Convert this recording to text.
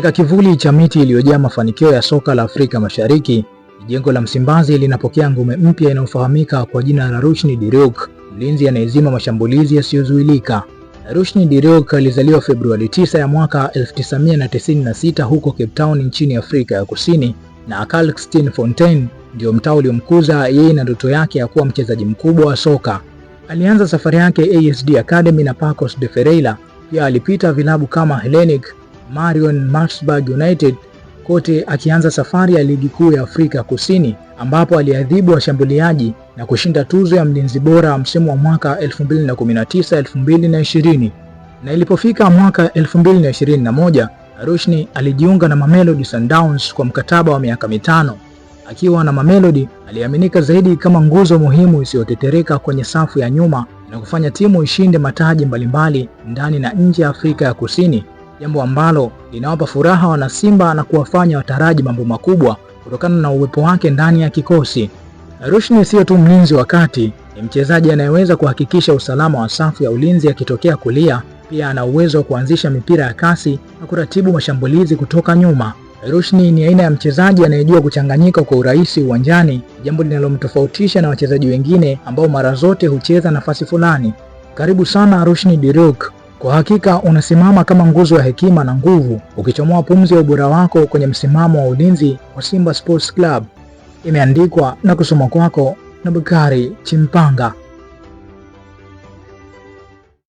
Katika kivuli cha miti iliyojaa mafanikio ya soka la Afrika Mashariki, jengo la Msimbazi linapokea ngome mpya inayofahamika kwa jina la Rushine De Reuck, mlinzi anayezima mashambulizi yasiyozuilika. Rushine De Reuck alizaliwa Februari 9 ya mwaka 1996 huko Cape Town nchini Afrika ya Kusini, na Calksteinfontein ndio mtaa uliomkuza yeye na ndoto yake ya kuwa mchezaji mkubwa wa soka. Alianza safari yake ASD Academy na Pacos de Ferreira. Pia alipita vilabu kama Hellenic, Marion, Maritzburg United, kote akianza safari ya ligi kuu ya Afrika Kusini, ambapo aliadhibu washambuliaji na kushinda tuzo ya mlinzi bora msimu wa mwaka 2019-2020. Na ilipofika mwaka 2021, Rushine alijiunga na Mamelodi Sundowns kwa mkataba wa miaka 5. Akiwa na Mamelodi, aliaminika zaidi kama nguzo muhimu isiyotetereka kwenye safu ya nyuma na kufanya timu ishinde mataji mbalimbali ndani na nje ya Afrika ya Kusini, jambo ambalo linawapa furaha wana Simba na kuwafanya wataraji mambo makubwa kutokana na uwepo wake ndani ya kikosi. Rushine sio tu mlinzi wa kati, ni mchezaji anayeweza kuhakikisha usalama wa safu ya ulinzi akitokea kulia. Pia ana uwezo wa kuanzisha mipira ya kasi na kuratibu mashambulizi kutoka nyuma. Rushine ni aina ya mchezaji anayejua kuchanganyika kwa urahisi uwanjani, jambo linalomtofautisha na wachezaji wengine ambao mara zote hucheza nafasi fulani. Karibu sana Rushine De Reuck. Kwa hakika unasimama kama nguzo ya hekima na nguvu, ukichomoa pumzi ya ubora wako kwenye msimamo wa ulinzi wa Simba Sports Club. Imeandikwa na kusoma kwako na Bakari Chimpanga.